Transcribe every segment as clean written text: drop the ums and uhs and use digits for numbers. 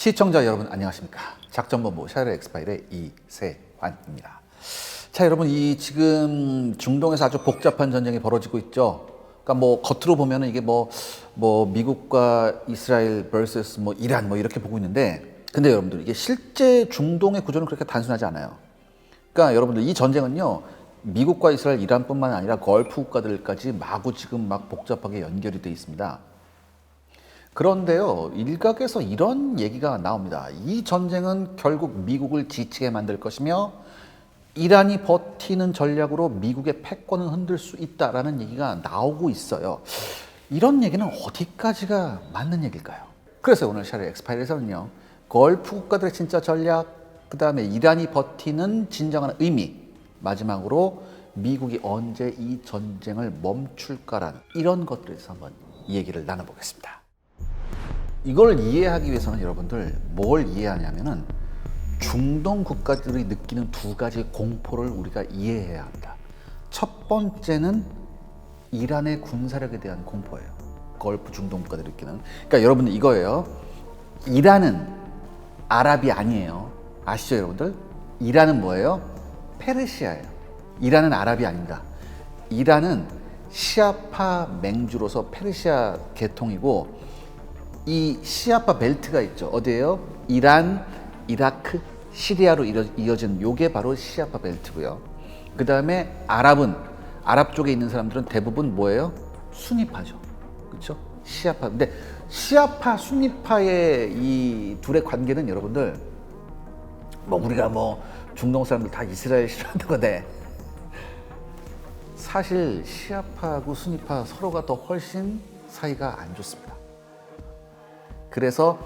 시청자 여러분 안녕하십니까? 작전본부 샤르 엑스파일의 이세환입니다. 자, 여러분, 이 지금 중동에서 아주 복잡한 전쟁이 벌어지고 있죠. 그러니까 뭐 겉으로 보면은 이게 뭐 미국과 이스라엘 vs 뭐 이란 뭐 이렇게 보고 있는데, 근데 여러분들 이게 실제 중동의 구조는 그렇게 단순하지 않아요. 그러니까 여러분들 이 전쟁은요, 미국과 이스라엘, 이란뿐만 아니라 걸프 국가들까지 마구 지금 막 복잡하게 연결이 돼 있습니다. 그런데요, 일각에서 이런 얘기가 나옵니다. 이 전쟁은 결국 미국을 지치게 만들 것이며 이란이 버티는 전략으로 미국의 패권을 흔들 수 있다라는 얘기가 나오고 있어요. 이런 얘기는 어디까지가 맞는 얘기일까요? 그래서 오늘 샤르 엑스파일에서는요, 걸프 국가들의 진짜 전략, 그 다음에 이란이 버티는 진정한 의미, 마지막으로 미국이 언제 이 전쟁을 멈출까라는 이런 것들에 대해서 한번 이 얘기를 나눠보겠습니다. 이걸 이해하기 위해서는 여러분들 뭘 이해하냐면은 중동 국가들이 느끼는 두 가지 공포를 우리가 이해해야 합니다. 첫 번째는 이란의 군사력에 대한 공포예요. 걸프 중동 국가들이 느끼는. 그러니까 여러분들 이거예요. 이란은 아랍이 아니에요. 아시죠, 여러분들? 이란은 뭐예요? 페르시아예요. 이란은 아랍이 아닙니다. 이란은 시아파 맹주로서 페르시아 계통이고, 이 시아파 벨트가 있죠. 어디예요? 이란, 이라크, 시리아로 이어진 요게 바로 시아파 벨트고요. 그 다음에 아랍 쪽에 있는 사람들은 대부분 뭐예요? 수니파죠. 그렇죠? 시아파. 근데 시아파, 수니파의 이 둘의 관계는 여러분들, 뭐 우리가 뭐 중동 사람들 다 이스라엘 싫어한다고 해. 사실 시아파하고 수니파 서로가 더 훨씬 사이가 안 좋습니다. 그래서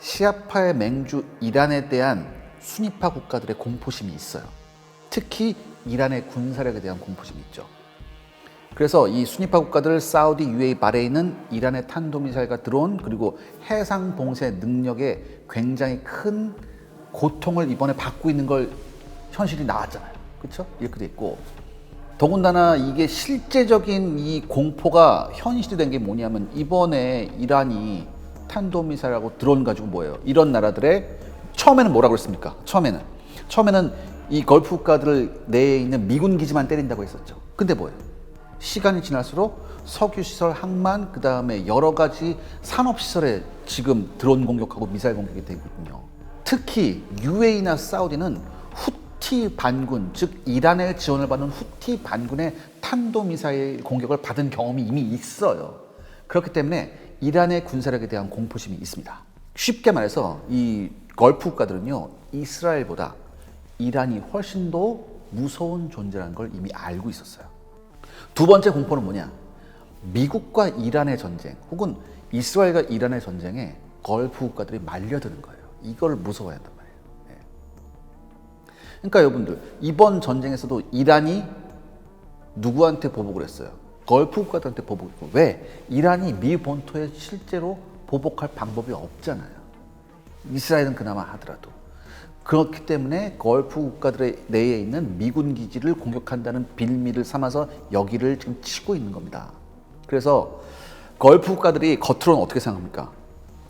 시아파의 맹주 이란에 대한 수니파 국가들의 공포심이 있어요. 특히 이란의 군사력에 대한 공포심이 있죠. 그래서 이 수니파 국가들 사우디, UAE, 바레인은 이란의 탄도미사일과 드론 그리고 해상 봉쇄 능력에 굉장히 큰 고통을 이번에 받고 있는 걸 현실이 나왔잖아요. 그렇죠? 이렇게 돼 있고, 더군다나 이게 실제적인 이 공포가 현실이 된 게 뭐냐면, 이번에 이란이 탄도미사일하고 드론 가지고 뭐예요? 이런 나라들의 처음에는 뭐라고 그랬습니까? 처음에는 이 걸프 국가들 내에 있는 미군 기지만 때린다고 했었죠. 근데 뭐예요? 시간이 지날수록 석유시설, 항만, 그 다음에 여러 가지 산업시설에 지금 드론 공격하고 미사일 공격이 되고 있거든요. 특히 UAE나 사우디는 후티 반군, 즉 이란의 지원을 받는 후티 반군의 탄도미사일 공격을 받은 경험이 이미 있어요. 그렇기 때문에 이란의 군사력에 대한 공포심이 있습니다. 쉽게 말해서 이 걸프 국가들은요, 이스라엘보다 이란이 훨씬 더 무서운 존재라는 걸 이미 알고 있었어요. 두 번째 공포는 뭐냐? 미국과 이란의 전쟁, 혹은 이스라엘과 이란의 전쟁에 걸프 국가들이 말려드는 거예요. 이걸 무서워야 한단 말이에요. 네. 그러니까 여러분들, 이번 전쟁에서도 이란이 누구한테 보복을 했어요? 걸프 국가들한테 보복했고. 왜? 이란이 미 본토에 실제로 보복할 방법이 없잖아요. 이스라엘은 그나마 하더라도. 그렇기 때문에 걸프 국가들의 내에 있는 미군 기지를 공격한다는 빌미를 삼아서 여기를 지금 치고 있는 겁니다. 그래서 걸프 국가들이 겉으로는 어떻게 생각합니까?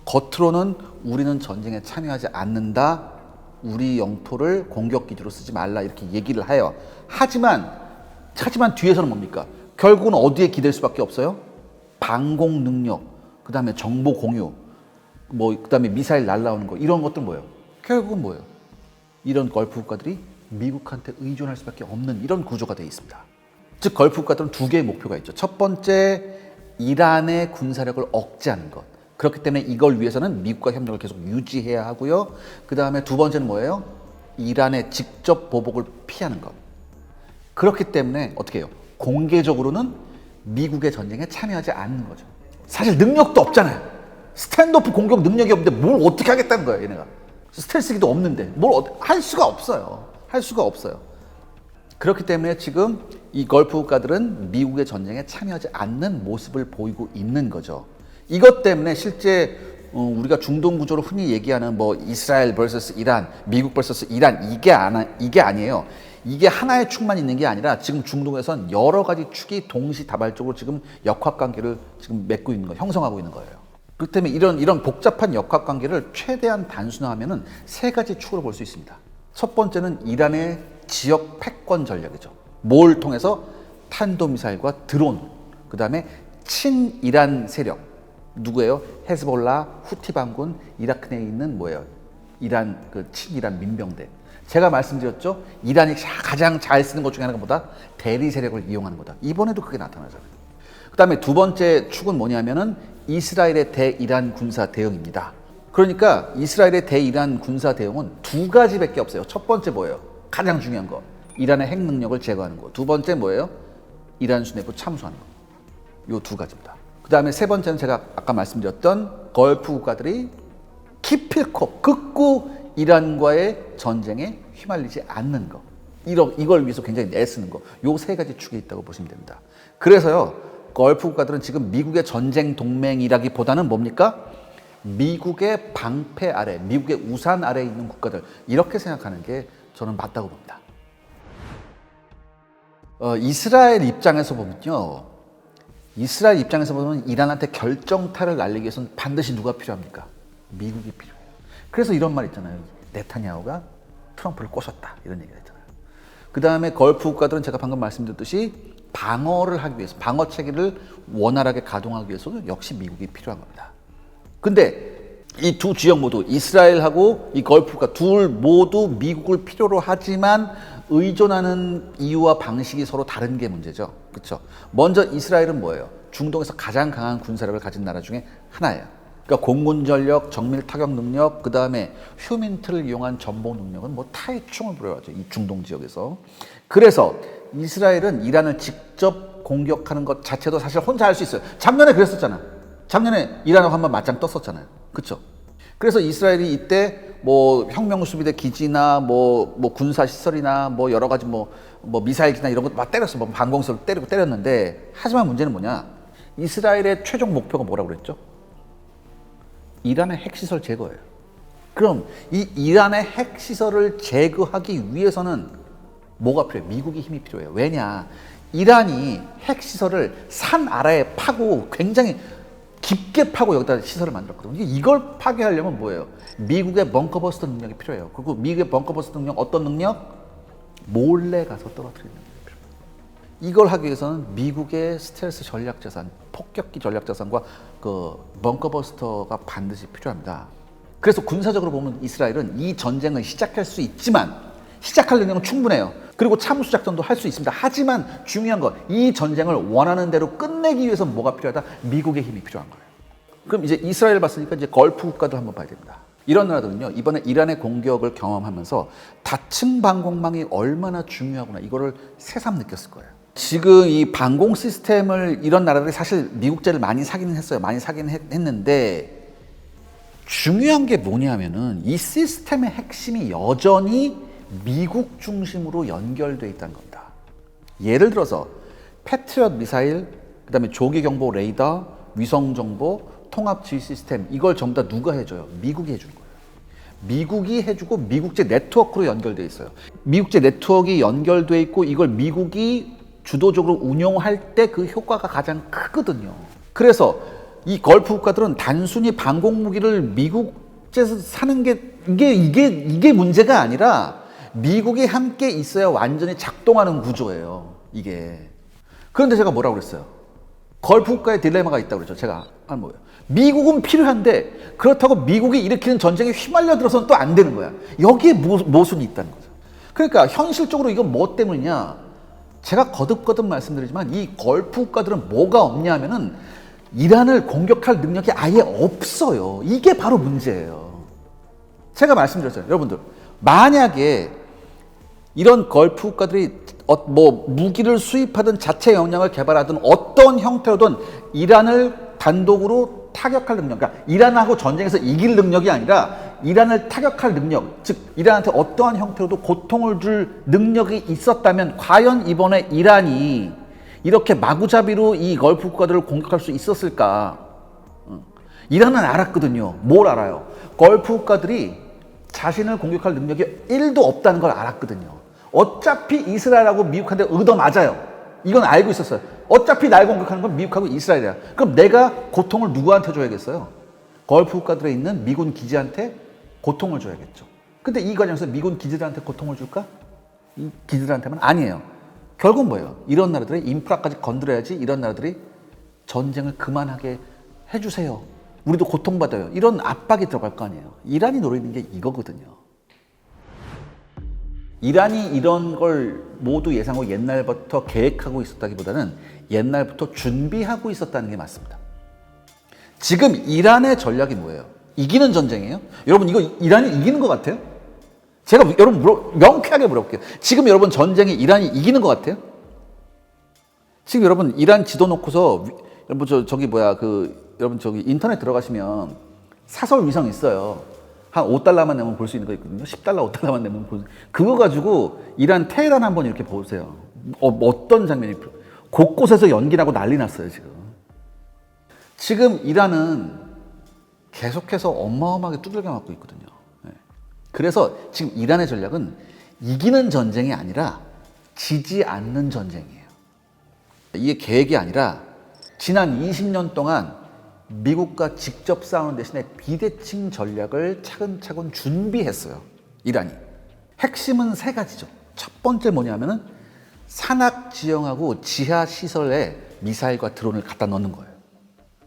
겉으로는 우리는 전쟁에 참여하지 않는다, 우리 영토를 공격 기지로 쓰지 말라, 이렇게 얘기를 해요. 하지만 뒤에서는 뭡니까? 결국은 어디에 기댈 수밖에 없어요? 방공 능력, 그 다음에 정보 공유, 그 다음에 미사일 날라오는 거, 이런 것들 뭐예요? 결국은 뭐예요? 이런 걸프 국가들이 미국한테 의존할 수밖에 없는 이런 구조가 되어 있습니다. 즉, 걸프 국가들은 두 개의 목표가 있죠. 첫 번째, 이란의 군사력을 억제하는 것. 그렇기 때문에 이걸 위해서는 미국과 협력을 계속 유지해야 하고요. 그 다음에 두 번째는 뭐예요? 이란의 직접 보복을 피하는 것. 그렇기 때문에 어떻게 해요? 공개적으로는 미국의 전쟁에 참여하지 않는 거죠. 사실 능력도 없잖아요. 스탠드오프 공격 능력이 없는데 뭘 어떻게 하겠다는 거예요, 얘네가. 스텔스기도 없는데 뭘 할 수가 없어요. 그렇기 때문에 지금 이 걸프 국가들은 미국의 전쟁에 참여하지 않는 모습을 보이고 있는 거죠. 이것 때문에 실제 우리가 중동 구조로 흔히 얘기하는 뭐 이스라엘 vs 이란, 미국 vs 이란, 이게 아니에요. 이게 하나의 축만 있는 게 아니라 지금 중동에선 여러 가지 축이 동시다발적으로 지금 역학관계를 지금 맺고 있는 거, 형성하고 있는 거예요. 그렇기 때문에 이런 복잡한 역학 관계를 최대한 단순화하면은 세 가지 축으로 볼 수 있습니다. 첫 번째는 이란의 지역 패권 전략이죠. 뭘 통해서? 탄도미사일과 드론, 그 다음에 친이란 세력. 누구예요? 헤즈볼라, 후티 반군, 이라크 내에 있는 뭐예요? 이란, 그 친이란 민병대. 제가 말씀드렸죠? 이란이 가장 잘 쓰는 것 중에 하나가 뭐다? 대리 세력을 이용하는 거다. 이번에도 그게 나타나잖아요. 그 다음에 두 번째 축은 뭐냐면은 이스라엘의 대이란 군사 대응입니다. 그러니까 이스라엘의 대이란 군사 대응은 두 가지밖에 없어요. 첫 번째 뭐예요? 가장 중요한 거. 이란의 핵 능력을 제거하는 거. 두 번째 뭐예요? 이란 수뇌부 참수하는 거. 요 두 가지입니다. 그 다음에 세 번째는 제가 아까 말씀드렸던 걸프 국가들이 기필코 극구 이란과의 전쟁에 휘말리지 않는 거. 이걸 위해서 굉장히 애쓰는 거. 요 세 가지 축이 있다고 보시면 됩니다. 그래서요, 걸프 국가들은 지금 미국의 전쟁 동맹이라기보다는 뭡니까? 미국의 방패 아래, 미국의 우산 아래에 있는 국가들. 이렇게 생각하는 게 저는 맞다고 봅니다. 이스라엘 입장에서 보면요. 이스라엘 입장에서 보면 이란한테 결정타를 날리기 위해서는 반드시 누가 필요합니까? 미국이 필요해요. 그래서 이런 말 있잖아요. 네타냐후가 트럼프를 꼬셨다. 이런 얘기가 있잖아요. 그 다음에 걸프 국가들은 제가 방금 말씀드렸듯이 방어를 하기 위해서, 방어 체계를 원활하게 가동하기 위해서도 역시 미국이 필요한 겁니다. 근데 이 두 지역 모두, 이스라엘하고 이 걸프 국가 둘 모두 미국을 필요로 하지만 의존하는 이유와 방식이 서로 다른 게 문제죠. 그렇죠? 먼저 이스라엘은 뭐예요? 중동에서 가장 강한 군사력을 가진 나라 중에 하나예요. 그러니까 공군 전력, 정밀 타격 능력, 그 다음에 휴민트를 이용한 전복 능력은 뭐 타의 충을 부려하죠. 이 중동 지역에서. 그래서 이스라엘은 이란을 직접 공격하는 것 자체도 사실 혼자 할 수 있어요. 작년에 그랬었잖아. 작년에 이란하고 한번 맞짱 떴었잖아요. 그렇죠? 그래서 이스라엘이 이때 뭐 혁명수비대 기지나 뭐 군사 시설이나 뭐 여러 가지 뭐 미사일기나 이런 거 막 때렸어. 뭐 방공수를 때렸는데, 하지만 문제는 뭐냐? 이스라엘의 최종 목표가 뭐라고 그랬죠? 이란의 핵시설 제거예요. 그럼 이 이란의 핵시설을 제거하기 위해서는 뭐가 필요해요? 미국의 힘이 필요해요. 왜냐? 이란이 핵시설을 산 아래에 파고 굉장히 깊게 파고 여기다 시설을 만들었거든요. 이걸 파괴하려면 뭐예요? 미국의 벙커버스터 능력이 필요해요. 그리고 미국의 벙커버스터 능력, 어떤 능력? 몰래 가서 떨어뜨리는 능력이 필요해요. 이걸 하기 위해서는 미국의 스텔스 전략자산, 폭격기 전략자산과 그 벙커버스터가 반드시 필요합니다. 그래서 군사적으로 보면 이스라엘은 이 전쟁을 시작할 수 있지만, 시작할 능력은 충분해요. 그리고 참수작전도 할 수 있습니다. 하지만 중요한 건 이 전쟁을 원하는 대로 끝내기 위해서 뭐가 필요하다? 미국의 힘이 필요한 거예요. 그럼 이제 이스라엘 봤으니까 이제 걸프 국가도 한번 봐야 됩니다. 이런 나라들은요, 이번에 이란의 공격을 경험하면서 다층 방공망이 얼마나 중요하구나, 이거를 새삼 느꼈을 거예요. 지금 이 방공 시스템을 이런 나라들이 사실 미국제를 많이 사기는 했어요. 많이 사기는 했는데, 중요한 게 뭐냐면은 이 시스템의 핵심이 여전히 미국 중심으로 연결되어 있다는 겁니다. 예를 들어서 패트리엇 미사일, 그 다음에 조기경보 레이더, 위성정보, 통합지휘 시스템, 이걸 전부 다 누가 해줘요? 미국이 해주는 거예요. 미국이 해주고 미국제 네트워크로 연결되어 있어요. 미국제 네트워크가 연결되어 있고 이걸 미국이 주도적으로 운용할 때 그 효과가 가장 크거든요. 그래서 이 걸프 국가들은 단순히 방공무기를 미국제에서 사는 게 이게 문제가 아니라 미국이 함께 있어야 완전히 작동하는 구조예요, 이게. 그런데 제가 뭐라고 그랬어요? 걸프 국가의 딜레마가 있다고 그랬죠. 제가 뭐예요? 미국은 필요한데 그렇다고 미국이 일으키는 전쟁에 휘말려 들어서는 또 안 되는 거야. 여기에 모순이 있다는 거죠. 그러니까 현실적으로 이건 뭐 때문이냐? 제가 거듭거듭 말씀드리지만 이 걸프 국가들은 뭐가 없냐 하면은 이란을 공격할 능력이 아예 없어요. 이게 바로 문제예요. 제가 말씀드렸잖아요. 여러분들, 만약에 이런 걸프 국가들이 무기를 수입하든 자체 역량을 개발하든 어떤 형태로든 이란을 단독으로 타격할 능력, 그러니까 이란하고 전쟁에서 이길 능력이 아니라 이란을 타격할 능력, 즉 이란한테 어떠한 형태로도 고통을 줄 능력이 있었다면 과연 이번에 이란이 이렇게 마구잡이로 이 걸프 국가들을 공격할 수 있었을까? 이란은 알았거든요. 뭘 알아요? 걸프 국가들이 자신을 공격할 능력이 1도 없다는 걸 알았거든요. 어차피 이스라엘하고 미국한테 얻어맞아요. 이건 알고 있었어요. 어차피 날 공격하는 건 미국하고 이스라엘이야. 그럼 내가 고통을 누구한테 줘야겠어요? 걸프 국가들에 있는 미군 기지한테 고통을 줘야겠죠. 근데 이 과정에서 미군 기지들한테 고통을 줄까? 이 기지들한테만? 아니에요. 결국 뭐예요? 이런 나라들의 인프라까지 건드려야지 이런 나라들이 전쟁을 그만하게 해주세요. 우리도 고통받아요. 이런 압박이 들어갈 거 아니에요. 이란이 노리는 게 이거거든요. 이란이 이런 걸 모두 예상하고 옛날부터 계획하고 있었다기보다는 옛날부터 준비하고 있었다는 게 맞습니다. 지금 이란의 전략이 뭐예요? 이기는 전쟁이에요? 여러분 이거 이란이 이기는 것 같아요? 제가 여러분 명쾌하게 물어볼게요. 지금 여러분 전쟁에 이란이 이기는 것 같아요? 지금 여러분 이란 지도 놓고서 여러분 여러분 저기 인터넷 들어가시면 사설 위성 있어요. 한 5달러만 내면 볼 수 있는 거 있거든요. 10달러, 5달러만 내면 볼 수. 그거 가지고 이란 테헤란 한번 이렇게 보세요. 어떤 장면이 곳곳에서 연기나고 난리 났어요, 지금. 지금 이란은 계속해서 어마어마하게 두들겨 맞고 있거든요. 그래서 지금 이란의 전략은 이기는 전쟁이 아니라 지지 않는 전쟁이에요. 이게 계획이 아니라 지난 20년 동안 미국과 직접 싸우는 대신에 비대칭 전략을 차근차근 준비했어요. 이란이. 핵심은 세 가지죠. 첫 번째 뭐냐면은 산악 지형하고 지하 시설에 미사일과 드론을 갖다 넣는 거예요.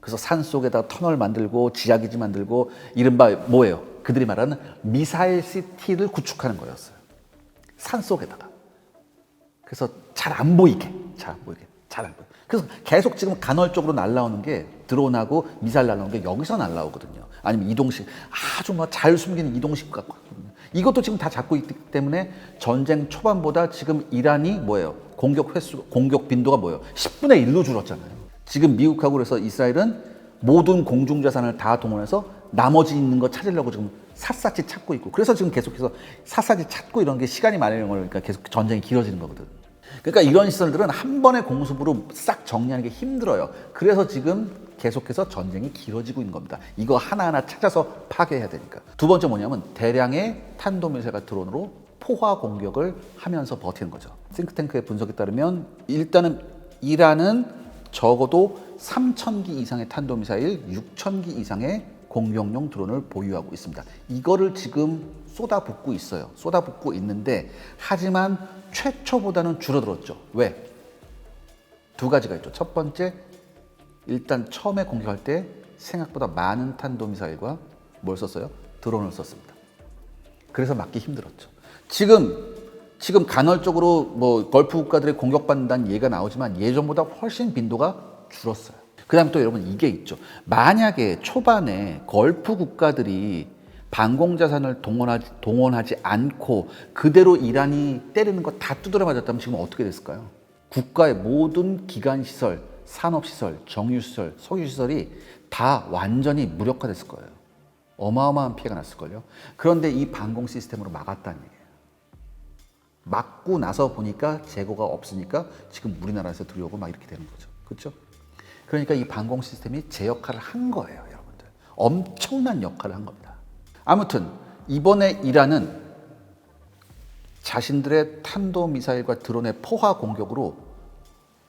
그래서 산 속에다 터널 만들고 지하기지 만들고 이른바 뭐예요? 그들이 말하는 미사일 시티를 구축하는 거였어요. 산 속에다가. 그래서 잘 안 보이게. 그래서 계속 지금 간헐적으로 날라오는 게 드론하고 미사일 날라오는 게 여기서 날라오거든요. 아니면 이동식, 아주 잘 숨기는 이동식 갖고 있거든요. 이것도 지금 다 잡고 있기 때문에 전쟁 초반보다 지금 이란이 뭐예요? 공격 빈도가 뭐예요? 10분의 1로 줄었잖아요. 지금 미국하고 그래서 이스라엘은 모든 공중자산을 다 동원해서 나머지 있는 거 찾으려고 지금 샅샅이 찾고 있고, 그래서 지금 계속해서 샅샅이 찾고 이런 게 시간이 많이 걸리니까 계속 전쟁이 길어지는 거거든. 그러니까 이런 시설들은 한 번의 공습으로 싹 정리하는 게 힘들어요. 그래서 지금 계속해서 전쟁이 길어지고 있는 겁니다. 이거 하나하나 찾아서 파괴해야 되니까. 두 번째 뭐냐면 대량의 탄도미사일과 드론으로 포화 공격을 하면서 버티는 거죠. 싱크탱크의 분석에 따르면 일단은 이란은 적어도 3,000기 이상의 탄도미사일, 6,000기 이상의 공격용 드론을 보유하고 있습니다. 이거를 지금 쏟아붓고 있어요. 쏟아붓고 있는데 하지만 최초보다는 줄어들었죠. 왜? 두 가지가 있죠. 첫 번째, 일단 처음에 공격할 때 생각보다 많은 탄도미사일과 뭘 썼어요? 드론을 썼습니다. 그래서 막기 힘들었죠. 지금 간헐적으로 걸프 국가들의 공격받는다는 얘기가 나오지만 예전보다 훨씬 빈도가 줄었어요. 그 다음에 또 여러분 이게 있죠. 만약에 초반에 걸프 국가들이 방공자산을 동원하지 않고 그대로 이란이 때리는 거 다 두드려 맞았다면 지금 어떻게 됐을까요? 국가의 모든 기관시설, 산업시설, 정유시설, 석유시설이 다 완전히 무력화됐을 거예요. 어마어마한 피해가 났을걸요. 그런데 이 방공 시스템으로 막았다는 얘기예요. 막고 나서 보니까 재고가 없으니까 지금 우리나라에서 들여오고 막 이렇게 되는 거죠. 그렇죠? 그러니까 이 방공 시스템이 제 역할을 한 거예요, 여러분들. 엄청난 역할을 한 겁니다. 아무튼 이번에 이란은 자신들의 탄도미사일과 드론의 포화 공격으로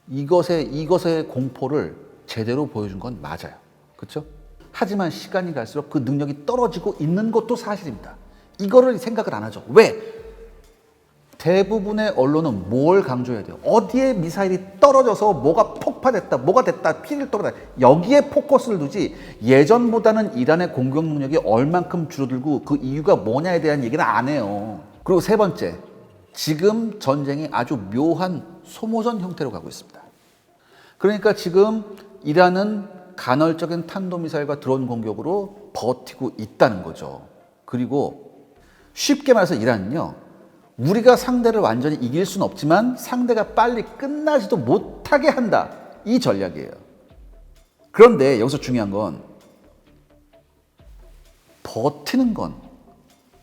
이것의 공포를 제대로 보여준 건 맞아요. 그렇죠? 하지만 시간이 갈수록 그 능력이 떨어지고 있는 것도 사실입니다. 이거를 생각을 안 하죠. 왜? 대부분의 언론은 뭘 강조해야 돼요? 어디에 미사일이 떨어져서 뭐가 폭파됐다, 뭐가 됐다, 피를 떨어다. 여기에 포커스를 두지 예전보다는 이란의 공격 능력이 얼만큼 줄어들고 그 이유가 뭐냐에 대한 얘기는 안 해요. 그리고 세 번째, 지금 전쟁이 아주 묘한 소모전 형태로 가고 있습니다. 그러니까 지금 이란은 간헐적인 탄도미사일과 드론 공격으로 버티고 있다는 거죠. 그리고 쉽게 말해서 이란은요, 우리가 상대를 완전히 이길 수는 없지만 상대가 빨리 끝나지도 못하게 한다. 이 전략이에요. 그런데 여기서 중요한 건 버티는 건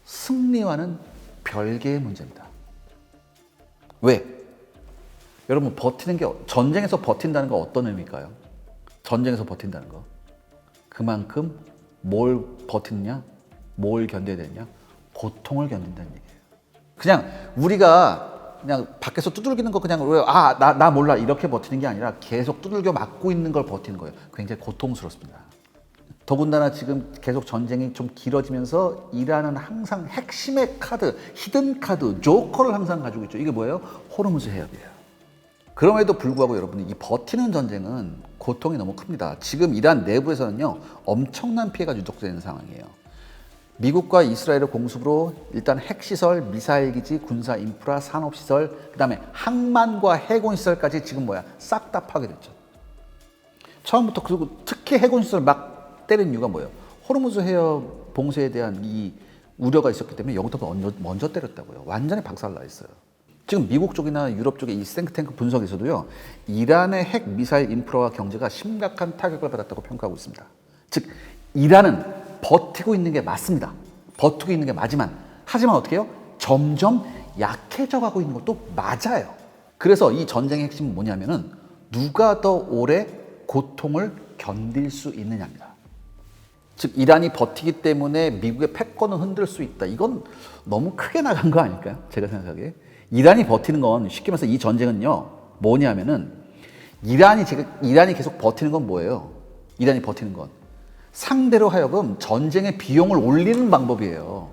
승리와는 별개의 문제입니다. 왜? 여러분 버티는 게 전쟁에서 버틴다는 건 어떤 의미일까요? 전쟁에서 버틴다는 거. 그만큼 뭘 버티느냐? 뭘 견뎌야 되느냐? 고통을 견딘다는 얘기예요. 그냥 우리가 그냥 밖에서 두들기는 거 그냥 나 몰라 이렇게 버티는 게 아니라 계속 두들겨 맞고 있는 걸 버티는 거예요. 굉장히 고통스럽습니다. 더군다나 지금 계속 전쟁이 좀 길어지면서 이란은 항상 핵심의 카드, 히든 카드, 조커를 항상 가지고 있죠. 이게 뭐예요? 호르무즈 해협이에요. 그럼에도 불구하고 여러분, 이 버티는 전쟁은 고통이 너무 큽니다. 지금 이란 내부에서는요, 엄청난 피해가 누적되는 상황이에요. 미국과 이스라엘의 공습으로 일단 핵시설, 미사일기지, 군사 인프라, 산업시설, 그 다음에 항만과 해군시설까지 지금 싹 다 파괴됐죠. 처음부터. 그리고 특히 해군시설 막 때린 이유가 뭐예요? 호르무즈 해협 봉쇄에 대한 이 우려가 있었기 때문에 여기부터 먼저 때렸다고요. 완전히 박살나 있어요. 지금 미국 쪽이나 유럽 쪽의 이 생크탱크 분석에서도요, 이란의 핵 미사일 인프라와 경제가 심각한 타격을 받았다고 평가하고 있습니다. 즉, 이란은 버티고 있는 게 맞습니다. 버티고 있는 게 맞지만, 하지만 어떻게 해요? 점점 약해져 가고 있는 것도 맞아요. 그래서 이 전쟁의 핵심은 뭐냐면은 누가 더 오래 고통을 견딜 수 있느냐입니다. 즉, 이란이 버티기 때문에 미국의 패권을 흔들 수 있다. 이건 너무 크게 나간 거 아닐까요? 제가 생각하기에. 이란이 버티는 건, 쉽게 말해서 이 전쟁은요, 뭐냐면은 이란이 계속 버티는 건 뭐예요? 이란이 버티는 건 상대로 하여금 전쟁의 비용을 올리는 방법이에요.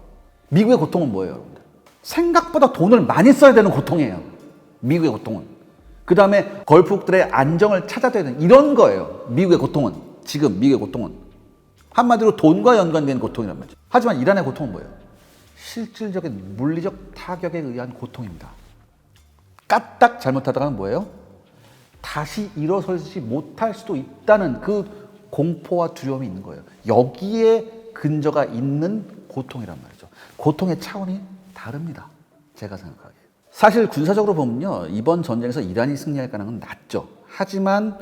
미국의 고통은 뭐예요, 여러분들? 생각보다 돈을 많이 써야 되는 고통이에요. 미국의 고통은. 그 다음에 걸프국들의 안정을 찾아야 되는 이런 거예요. 미국의 고통은. 지금 미국의 고통은. 한마디로 돈과 연관된 고통이란 말이죠. 하지만 이란의 고통은 뭐예요? 실질적인 물리적 타격에 의한 고통입니다. 까딱 잘못하다가는 뭐예요? 다시 일어서지 못할 수도 있다는 그 공포와 두려움이 있는 거예요. 여기에 근저가 있는 고통이란 말이죠. 고통의 차원이 다릅니다. 제가 생각하기에. 사실 군사적으로 보면요, 이번 전쟁에서 이란이 승리할 가능성은 낮죠. 하지만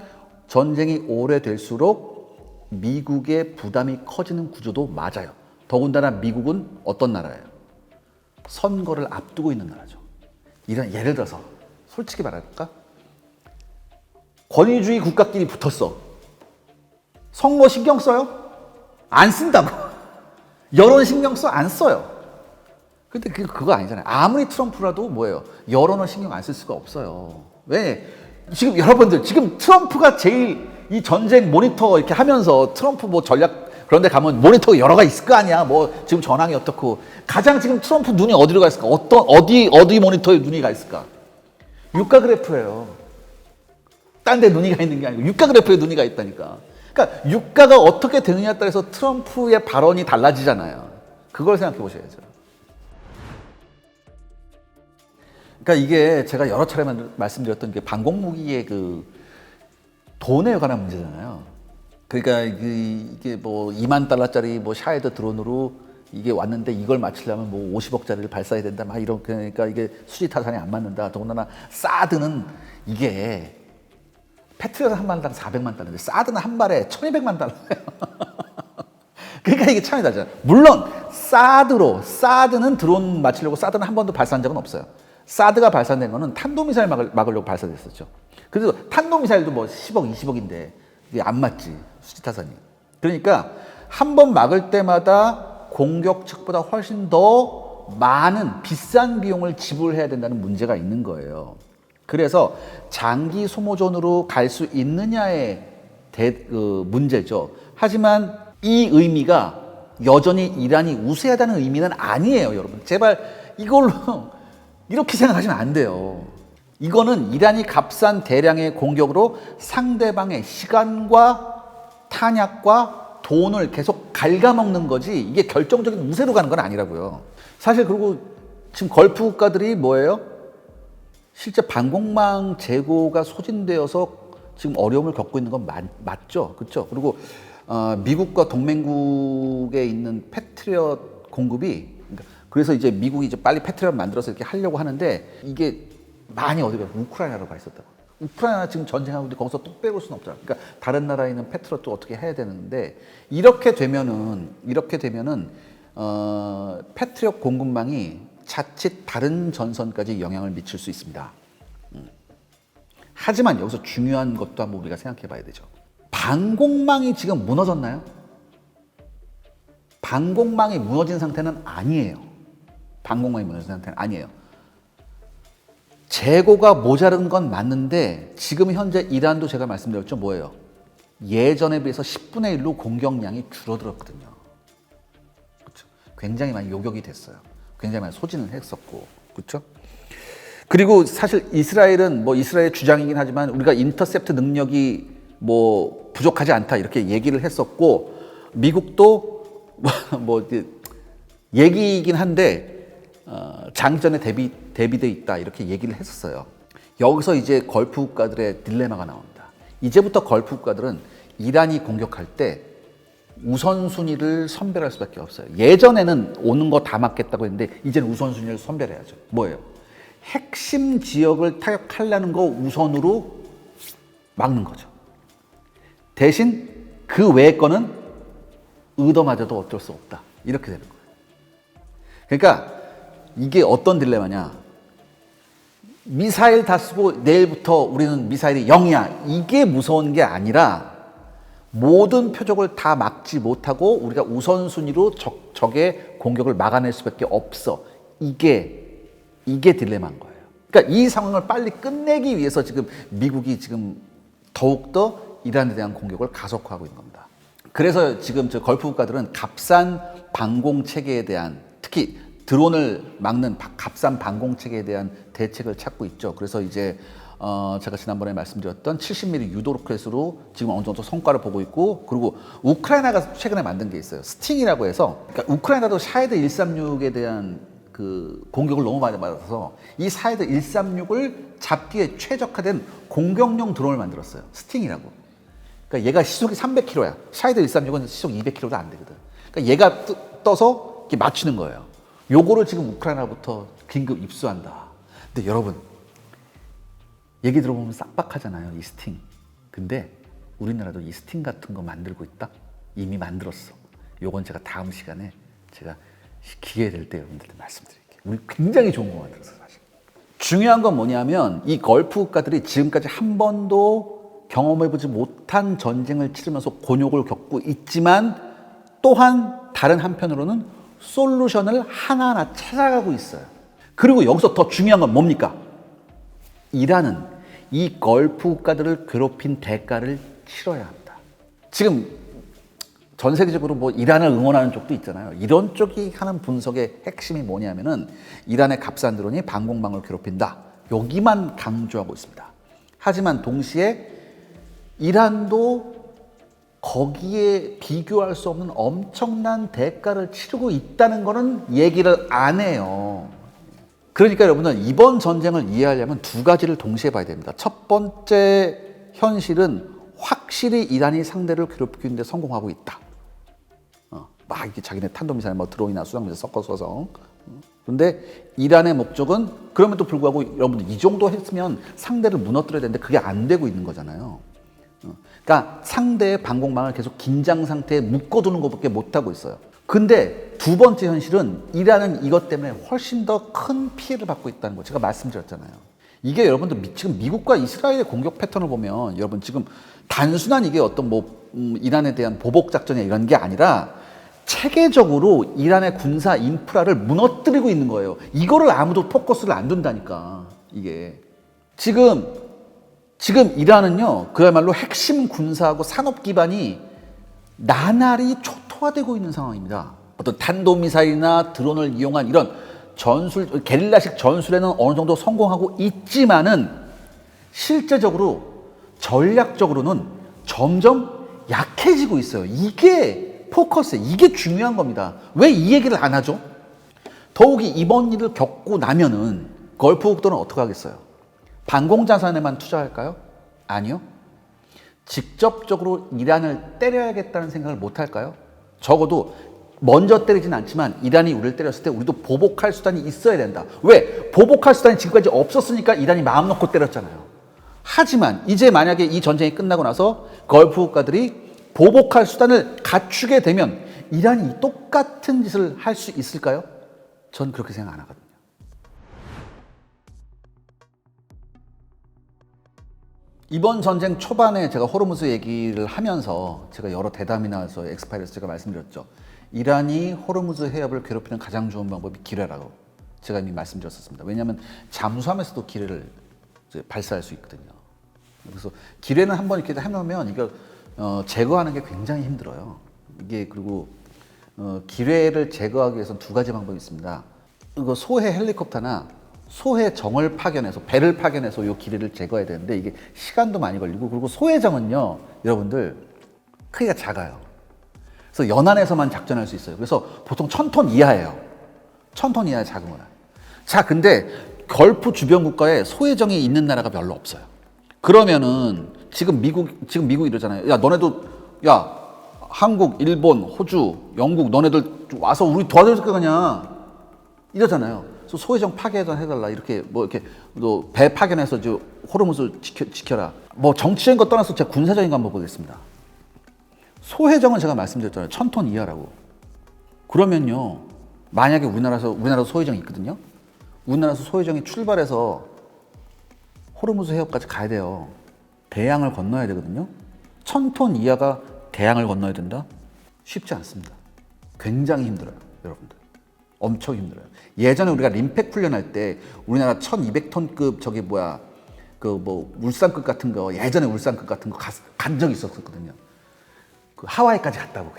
전쟁이 오래될수록 미국의 부담이 커지는 구조도 맞아요. 더군다나 미국은 어떤 나라예요? 선거를 앞두고 있는 나라죠. 이런, 예를 들어서 솔직히 말할까? 권위주의 국가끼리 붙었어. 선거 신경 써요? 안 쓴다고. 여론 신경 써? 안 써요. 근데 그거 아니잖아요. 아무리 트럼프라도 뭐예요? 여론을 신경 안 쓸 수가 없어요. 왜? 지금 여러분들, 지금 트럼프가 제일 이 전쟁 모니터 이렇게 하면서 트럼프 뭐 전략 그런데 가면 모니터가 여러가 있을 거 아니야. 뭐 지금 전황이 어떻고. 가장 지금 트럼프 눈이 어디로 가 있을까? 어디 모니터에 눈이 가 있을까? 유가 그래프예요. 딴 데 눈이 가 있는 게 아니고 유가 그래프에 눈이 가 있다니까. 그러니까 유가가 어떻게 되느냐에 따라서 트럼프의 발언이 달라지잖아요. 그걸 생각해 보셔야죠. 그러니까 이게 제가 여러 차례 말씀드렸던 게 방공무기의 그 돈에 관한 문제잖아요. 그러니까 이게 뭐 2만 달러짜리 뭐 샤헤드 드론으로 이게 왔는데 이걸 맞추려면 뭐 50억짜리를 발사해야 된다. 막 이런, 그러니까 이게 수지 타산이 안 맞는다. 더군다나 사드는 이게 패트리엇은 한 발당 400만 달러인데 사드는 한 발에 1200만 달러예요. 그러니까 이게 차이 나잖아요. 물론 사드는 드론 맞추려고 사드는 한 번도 발사한 적은 없어요. 사드가 발사된 거는 탄도미사일 막으려고 발사됐었죠. 그래서 탄도미사일도 뭐 10억, 20억인데 이게 안 맞지, 수지타산이. 그러니까 한 번 막을 때마다 공격 측보다 훨씬 더 많은 비싼 비용을 지불해야 된다는 문제가 있는 거예요. 그래서 장기 소모전으로 갈 수 있느냐의 문제죠. 하지만 이 의미가 여전히 이란이 우세하다는 의미는 아니에요, 여러분. 제발 이걸로 이렇게 생각하시면 안 돼요. 이거는 이란이 값싼 대량의 공격으로 상대방의 시간과 탄약과 돈을 계속 갉아먹는 거지, 이게 결정적인 우세로 가는 건 아니라고요. 사실 그리고 지금 걸프 국가들이 뭐예요? 실제 방공망 재고가 소진되어서 지금 어려움을 겪고 있는 건 맞죠. 그렇죠? 그리고 미국과 동맹국에 있는 패트리엇 공급이, 그래서 이제 미국이 이제 빨리 패트리엇 만들어서 이렇게 하려고 하는데 이게 많이 어디가 무크라이나로 가 있었다고. 우크라이나 지금 전쟁하고 있는데 거기서 또 빼올 수는 없잖아. 그러니까 다른 나라에 있는 패트리엇도 어떻게 해야 되는데, 이렇게 되면은 패트리엇 공급망이 자칫 다른 전선까지 영향을 미칠 수 있습니다. 하지만 여기서 중요한 것도 한번 우리가 생각해 봐야 되죠. 방공망이 지금 무너졌나요? 방공망이 무너진 상태는 아니에요. 방공망이 무너진 상태는 아니에요. 재고가 모자른 건 맞는데 지금 현재 이란도 제가 말씀드렸죠. 뭐예요? 예전에 비해서 10분의 1로 공격량이 줄어들었거든요. 그렇죠? 굉장히 많이 요격이 됐어요. 굉장히 많이 소진을 했었고, 그렇죠? 그리고 사실 이스라엘은 뭐 이스라엘의 주장이긴 하지만 우리가 인터셉트 능력이 뭐 부족하지 않다 이렇게 얘기를 했었고, 미국도 뭐 얘기이긴 한데 장기전에 대비돼 있다 이렇게 얘기를 했었어요. 여기서 이제 걸프 국가들의 딜레마가 나옵니다. 이제부터 걸프 국가들은 이란이 공격할 때 우선순위를 선별할 수밖에 없어요. 예전에는 오는 거 다 막겠다고 했는데 이제는 우선순위를 선별해야죠. 뭐예요? 핵심 지역을 타격하려는 거 우선으로 막는 거죠. 대신 그 외의 거는 의도마저도 어쩔 수 없다. 이렇게 되는 거예요. 그러니까 이게 어떤 딜레마냐. 미사일 다 쓰고 내일부터 우리는 미사일이 0이야. 이게 무서운 게 아니라 모든 표적을 다 막지 못하고 우리가 우선순위로 적의 공격을 막아낼 수밖에 없어. 이게 딜레마인 거예요. 그러니까 이 상황을 빨리 끝내기 위해서 지금 미국이 지금 더욱더 이란에 대한 공격을 가속화하고 있는 겁니다. 그래서 지금 저 걸프 국가들은 값싼 방공 체계에 대한, 특히 드론을 막는 값싼 방공 체계에 대한 대책을 찾고 있죠. 그래서 이제 제가 지난번에 말씀드렸던 70mm 유도 로켓으로 지금 어느 정도 성과를 보고 있고, 그리고 우크라이나가 최근에 만든 게 있어요. 스팅이라고 해서, 그러니까 우크라이나도 샤헤드 136에 대한 그 공격을 너무 많이 받아서 이 샤헤드 136을 잡기에 최적화된 공격용 드론을 만들었어요. 스팅이라고. 그러니까 얘가 시속이 300km야. 샤헤드 136은 시속 200km도 안 되거든. 그러니까 얘가 떠서 이렇게 맞추는 거예요. 요거를 지금 우크라이나부터 긴급 입수한다. 근데 여러분, 얘기 들어보면 싹박하잖아요, 이 스팅. 근데 우리나라도 이 스팅 같은 거 만들고 있다? 이미 만들었어. 요건 제가 다음 시간에 제가 기회 될 때 여러분들한테 말씀드릴게요. 우리 굉장히 좋은 거 만들었어, 사실. 중요한 건 뭐냐면 이 걸프 국가들이 지금까지 한 번도 경험해보지 못한 전쟁을 치르면서 곤욕을 겪고 있지만, 또한 다른 한편으로는 솔루션을 하나하나 찾아가고 있어요. 그리고 여기서 더 중요한 건 뭡니까? 이란은 이 걸프 국가들을 괴롭힌 대가를 치러야 합니다. 지금 전 세계적으로 뭐 이란을 응원하는 쪽도 있잖아요. 이런 쪽이 하는 분석의 핵심이 뭐냐면은 이란의 값싼 드론이 방공망을 괴롭힌다. 여기만 강조하고 있습니다. 하지만 동시에 이란도 거기에 비교할 수 없는 엄청난 대가를 치르고 있다는 거는 얘기를 안 해요. 그러니까 여러분은 이번 전쟁을 이해하려면 두 가지를 동시에 봐야 됩니다. 첫 번째 현실은 확실히 이란이 상대를 괴롭히는 데 성공하고 있다. 막 이렇게 자기네 탄도미사일, 뭐 드론이나 수상미사일 섞어서. 그런데 이란의 목적은 그럼에도 불구하고 여러분들 이 정도 했으면 상대를 무너뜨려야 되는데 그게 안 되고 있는 거잖아요. 그러니까 상대의 방공망을 계속 긴장 상태에 묶어두는 것밖에 못하고 있어요. 근데 두 번째 현실은 이란은 이것 때문에 훨씬 더 큰 피해를 받고 있다는 거 제가 말씀드렸잖아요. 이게 여러분들 지금 미국과 이스라엘의 공격 패턴을 보면 여러분 지금 단순한 이게 어떤 뭐 이란에 대한 보복 작전이나 이런 게 아니라 체계적으로 이란의 군사 인프라를 무너뜨리고 있는 거예요. 이거를 아무도 포커스를 안 둔다니까. 이게 지금 이란은요 그야말로 핵심 군사하고 산업 기반이 나날이 초토화되고 있는 상황입니다. 어떤 탄도미사일이나 드론을 이용한 이런 게릴라식 전술에는 어느 정도 성공하고 있지만은 실제적으로 전략적으로는 점점 약해지고 있어요. 이게 포커스예요. 이게 중요한 겁니다. 왜 이 얘기를 안 하죠? 더욱이 이번 일을 겪고 나면은 걸프 국가들은 어떻게 하겠어요? 방공자산에만 투자할까요? 아니요. 직접적으로 이란을 때려야겠다는 생각을 못 할까요? 적어도 먼저 때리진 않지만 이란이 우리를 때렸을 때 우리도 보복할 수단이 있어야 된다. 왜? 보복할 수단이 지금까지 없었으니까 이란이 마음 놓고 때렸잖아요. 하지만 이제 만약에 이 전쟁이 끝나고 나서 걸프 국가들이 보복할 수단을 갖추게 되면 이란이 똑같은 짓을 할 수 있을까요? 전 그렇게 생각 안 하거든요. 이번 전쟁 초반에 제가 호르무즈 얘기를 하면서 제가 여러 대담이나서 엑스파일에서 제가 말씀드렸죠. 이란이 호르무즈 해협을 괴롭히는 가장 좋은 방법이 기뢰라고 제가 이미 말씀드렸었습니다. 왜냐하면 잠수함에서도 기뢰를 발사할 수 있거든요. 그래서 기뢰는 한번 이렇게 해놓으면 이거 제거하는 게 굉장히 힘들어요. 이게 그리고 기뢰를 제거하기 위해서는 두 가지 방법이 있습니다. 이거 소해 헬리콥터나 소해 정을 파견해서 배를 파견해서 이 기뢰를 제거해야 되는데 이게 시간도 많이 걸리고 그리고 소해정은요 여러분들 크기가 작아요. 그래서 연안에서만 작전할 수 있어요. 그래서 보통 1000톤 이하예요. 1000톤 이하의 작은 거나. 자, 근데 걸프 주변 국가에 소해정이 있는 나라가 별로 없어요. 그러면은 지금 미국 이러잖아요. 야, 너네도 야, 한국, 일본, 호주, 영국 너네들 와서 우리 도와줄 거냐 이러잖아요. 그래서 소해정 파견해달라 이렇게 뭐 이렇게 배 파견해서 호르무즈 지켜라. 뭐 정치적인 거 떠나서 제가 군사적인 거 한번 보겠습니다. 소해정은 제가 말씀드렸잖아요. 1000톤 이하라고. 그러면요, 만약에 우리나라도 소해정이 있거든요. 우리나라에서 소해정이 출발해서 호르무즈 해협까지 가야 돼요. 대양을 건너야 되거든요. 1000톤 이하가 대양을 건너야 된다? 쉽지 않습니다. 굉장히 힘들어요, 여러분들. 엄청 힘들어요. 예전에 우리가 림팩 훈련할 때 우리나라 1200톤급 울산급 같은 거, 예전에 울산급 같은 거 간 적이 있었거든요. 그 하와이까지 갔다고.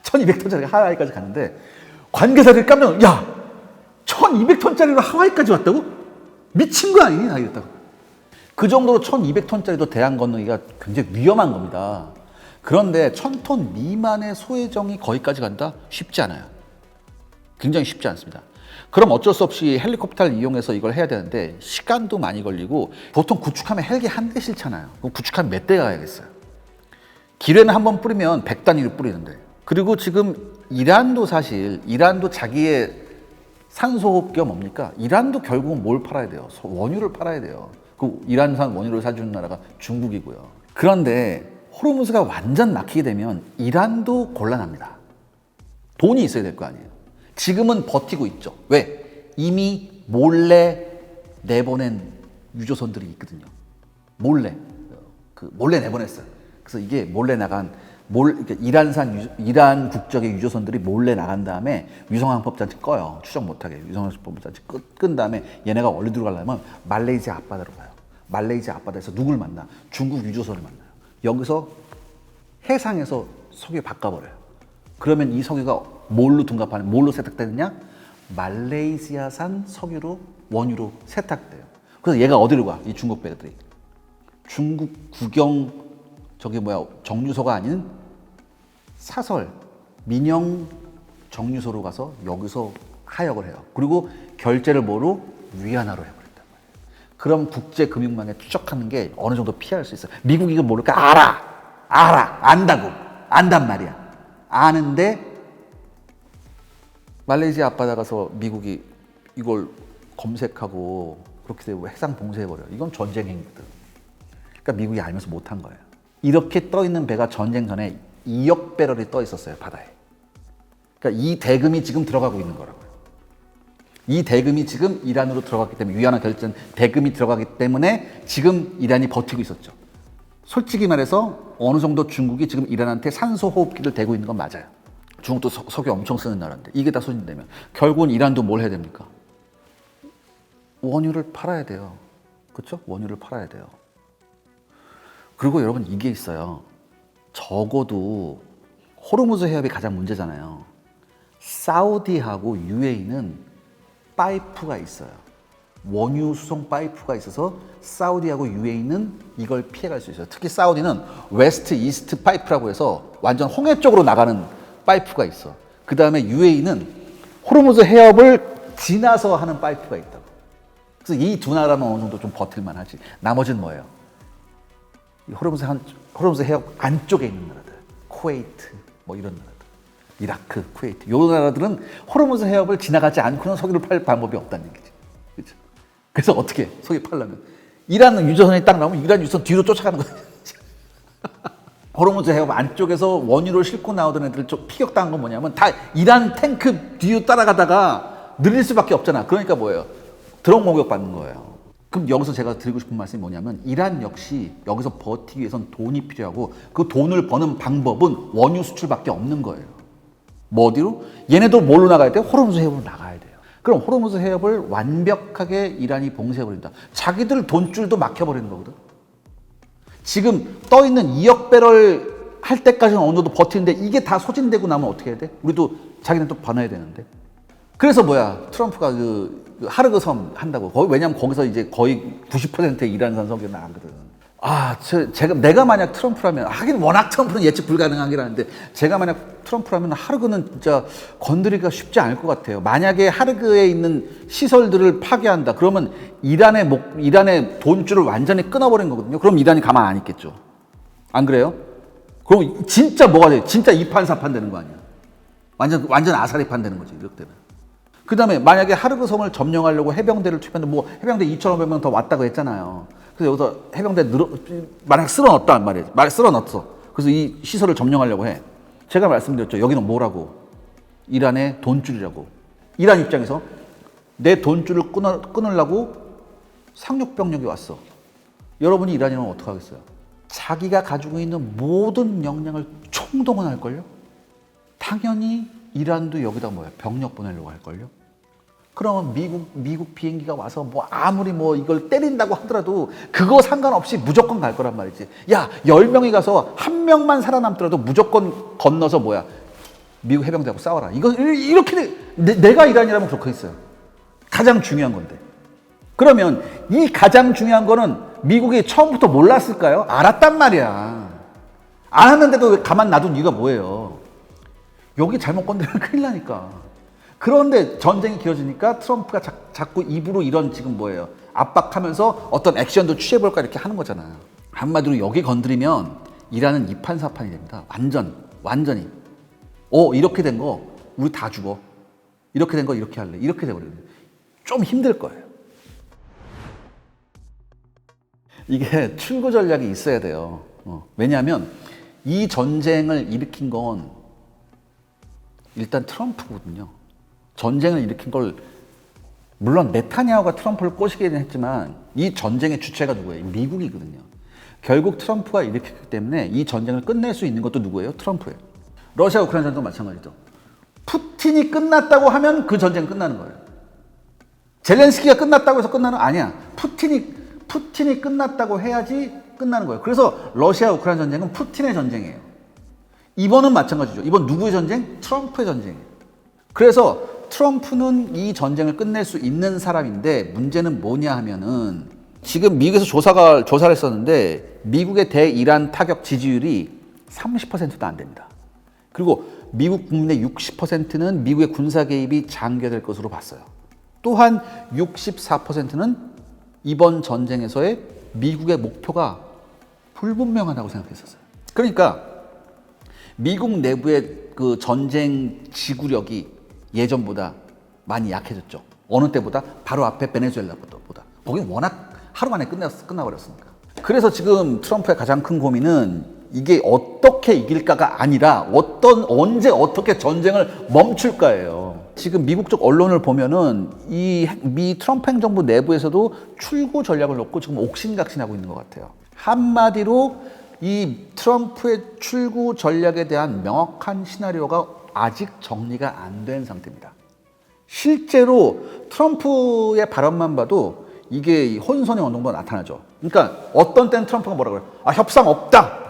1200톤짜리 하와이까지 갔는데 관계자들이 깜짝 놀라, 야, 1200톤짜리로 하와이까지 왔다고? 미친 거 아니니? 나 이랬다고. 그 정도로 1200톤짜리도 대양 건너기가 굉장히 위험한 겁니다. 그런데 1000톤 미만의 소해정이 거기까지 간다? 쉽지 않아요. 굉장히 쉽지 않습니다. 그럼 어쩔 수 없이 헬리콥터를 이용해서 이걸 해야 되는데 시간도 많이 걸리고 보통 구축하면 헬기 한 대 싫잖아요. 그럼 구축하면 몇 대 가야겠어요. 기뢰는 한 번 뿌리면 100단위를 뿌리는데. 그리고 지금 이란도 자기의 산소호흡기가 뭡니까? 이란도 결국은 뭘 팔아야 돼요? 원유를 팔아야 돼요. 그 이란산 원유를 사주는 나라가 중국이고요. 그런데 호르무즈가 완전 막히게 되면 이란도 곤란합니다. 돈이 있어야 될 거 아니에요. 지금은 버티고 있죠. 왜? 이미 몰래 내보낸 유조선들이 있거든요. 몰래 내보냈어요. 그래서 이게 몰래 나간 이란 국적의 유조선들이 몰래 나간 다음에 위성항법 장치 꺼요. 추적 못하게 위성항법 장치 끈 다음에 얘네가 어디로 가려면 말레이시아 앞바다로 가요. 말레이시아 앞바다에서 누굴 만나? 중국 유조선을 만나요. 여기서 해상에서 석유 바꿔버려요. 그러면 이 석유가 뭘로 세탁되느냐? 말레이시아산 석유로 원유로 세탁돼요. 그래서 얘가 어디로 가? 이 중국 배들이 중국 국영 정유소가 아닌 사설 민영 정유소로 가서 여기서 하역을 해요. 그리고 결제를 뭐로? 위안화로 해버린단 말이에요. 그럼 국제금융망에 추적하는 게 어느 정도 피할 수 있어요. 미국이 이거 모를까? 안단 말이야. 아는데 말레이시아 앞바다 가서 미국이 이걸 검색하고 그렇게 되고 해상 봉쇄해버려요. 이건 전쟁 행위거든. 그러니까 미국이 알면서 못한 거예요. 이렇게 떠 있는 배가 전쟁 전에 2억 배럴이 떠 있었어요, 바다에. 그러니까 이 대금이 지금 들어가고 있는 거라고요. 이 대금이 지금 이란으로 들어갔기 때문에, 위안화 결제된 대금이 들어가기 때문에 지금 이란이 버티고 있었죠. 솔직히 말해서 어느 정도 중국이 지금 이란한테 산소 호흡기를 대고 있는 건 맞아요. 중국도 석유 엄청 쓰는 나라인데 이게 다 소진되면 결국은 이란도 뭘 해야 됩니까? 원유를 팔아야 돼요. 그렇죠? 원유를 팔아야 돼요. 그리고 여러분 이게 있어요. 적어도 호르무즈 해협이 가장 문제잖아요. 사우디하고 UAE는 파이프가 있어요. 원유 수송 파이프가 있어서 사우디하고 UAE는 이걸 피해갈 수 있어요. 특히 사우디는 웨스트 이스트 파이프라고 해서 완전 홍해 쪽으로 나가는 파이프가 있어. 그 다음에 UAE는 호르무즈 해협을 지나서 하는 파이프가 있다고. 그래서 이 두 나라는 어느 정도 좀 버틸만 하지. 나머지는 뭐예요? 호르무즈 해협 안쪽에 있는 나라들, 쿠웨이트, 뭐 이런 나라들, 이라크, 쿠웨이트, 요 나라들은 호르무즈 해협을 지나가지 않고는 석유를 팔 방법이 없다는 얘기지. 그렇죠? 그래서 어떻게 석유 팔려면 이란 유조선이 딱 나오면 이란 유조선 뒤로 쫓아가는 거야. 호르무즈 해협 안쪽에서 원유를 싣고 나오던 애들 좀 피격당한 건 뭐냐면 다 이란 탱크 뒤로 따라가다가 늘릴 수밖에 없잖아. 그러니까 뭐예요? 드론 공격 받는 거예요. 그럼 여기서 제가 드리고 싶은 말씀이 뭐냐면 이란 역시 여기서 버티기 위해선 돈이 필요하고 그 돈을 버는 방법은 원유 수출밖에 없는 거예요. 뭐 어디로? 얘네도 뭘로 나가야 돼? 호르무즈 해협으로 나가야 돼요. 그럼 호르무즈 해협을 완벽하게 이란이 봉쇄해버린다. 자기들 돈줄도 막혀버리는 거거든. 지금 떠 있는 2억 배럴 할 때까지는 어느 정도 버티는데 이게 다 소진되고 나면 어떻게 해야 돼? 우리도 자기는 또 반해야 되는데. 그래서 트럼프가 하르그 섬 한다고. 왜냐면 거기서 이제 거의 90%의 이란 산성이 나거든. 내가 만약 트럼프라면, 하긴 워낙 트럼프는 예측 불가능하긴 한데, 제가 만약 트럼프라면 하르그는 진짜 건드리기가 쉽지 않을 것 같아요. 만약에 하르그에 있는 시설들을 파괴한다. 그러면 이란의 돈줄을 완전히 끊어버린 거거든요. 그럼 이란이 가만 안 있겠죠. 안 그래요? 그럼 진짜 뭐가 돼? 진짜 이판사판 되는 거 아니야. 완전 아사리판 되는 거지, 이렇게 되면. 그 다음에 만약에 하르그 섬을 점령하려고 해병대를 투입했는데, 해병대 2,500명 더 왔다고 했잖아요. 그래서 여기서 해병대 만약 쓸어넣었단 말이에요. 쓸어넣었어. 그래서 이 시설을 점령하려고 해. 제가 말씀드렸죠. 여기는 뭐라고? 이란의 돈줄이라고. 이란 입장에서 내 돈줄을 끊으려고 상륙병력이 왔어. 여러분이 이란이라면 어떡하겠어요? 자기가 가지고 있는 모든 역량을 총동원할걸요? 당연히 이란도 여기다 병력 보내려고 할걸요? 그러면 미국 비행기가 와서 아무리 이걸 때린다고 하더라도 그거 상관없이 무조건 갈 거란 말이지. 야, 10명이 가서 한 명만 살아남더라도 무조건 건너서 미국 해병대하고 싸워라. 이렇게 내가 이란이라면 그렇게 했어요. 가장 중요한 건데. 그러면 이 가장 중요한 거는 미국이 처음부터 몰랐을까요? 알았단 말이야. 알았는데도 왜 가만 놔둔 이유가 뭐예요? 여기 잘못 건드리면 큰일 나니까. 그런데 전쟁이 길어지니까 트럼프가 자꾸 입으로 이런 지금 압박하면서 어떤 액션도 취해볼까 이렇게 하는 거잖아요. 한마디로 여기 건드리면 이란은 이판사판이 됩니다. 완전히. 이렇게 된 거 우리 다 죽어. 이렇게 된 거 이렇게 할래. 이렇게 돼버리거든요. 좀 힘들 거예요. 이게 출구 전략이 있어야 돼요. 왜냐하면 이 전쟁을 일으킨 건 일단 트럼프거든요. 전쟁을 일으킨 걸 물론 네타냐후가 트럼프를 꼬시기는 했지만 이 전쟁의 주체가 누구예요? 미국이거든요. 결국 트럼프가 일으켰기 때문에 이 전쟁을 끝낼 수 있는 것도 누구예요? 트럼프예요. 러시아 우크라이나 전쟁도 마찬가지죠. 푸틴이 끝났다고 하면 그 전쟁 끝나는 거예요. 젤렌스키가 끝났다고 해서 끝나는 거 아니야. 푸틴이 끝났다고 해야지 끝나는 거예요. 그래서 러시아 우크라이나 전쟁은 푸틴의 전쟁이에요. 이번은 마찬가지죠. 이번 누구의 전쟁? 트럼프의 전쟁이에요. 그래서 트럼프는 이 전쟁을 끝낼 수 있는 사람인데 문제는 뭐냐 하면은 지금 미국에서 조사를 했었는데 미국의 대이란 타격 지지율이 30%도 안 됩니다. 그리고 미국 국민의 60%는 미국의 군사 개입이 장기화될 것으로 봤어요. 또한 64%는 이번 전쟁에서의 미국의 목표가 불분명하다고 생각했었어요. 그러니까 미국 내부의 그 전쟁 지구력이 예전보다 많이 약해졌죠. 어느 때보다 바로 앞에 베네수엘라보다. 거긴 워낙 하루 만에 끝나버렸으니까. 그래서 지금 트럼프의 가장 큰 고민은 이게 어떻게 이길까가 아니라 언제 어떻게 전쟁을 멈출까예요. 지금 미국 쪽 언론을 보면은 미 트럼프 행정부 내부에서도 출구 전략을 놓고 지금 옥신각신하고 있는 것 같아요. 한마디로 이 트럼프의 출구 전략에 대한 명확한 시나리오가 아직 정리가 안 된 상태입니다. 실제로 트럼프의 발언만 봐도 이게 혼선이 어느 정도 나타나죠. 그러니까 어떤 때는 트럼프가 뭐라 그래요? 협상 없다.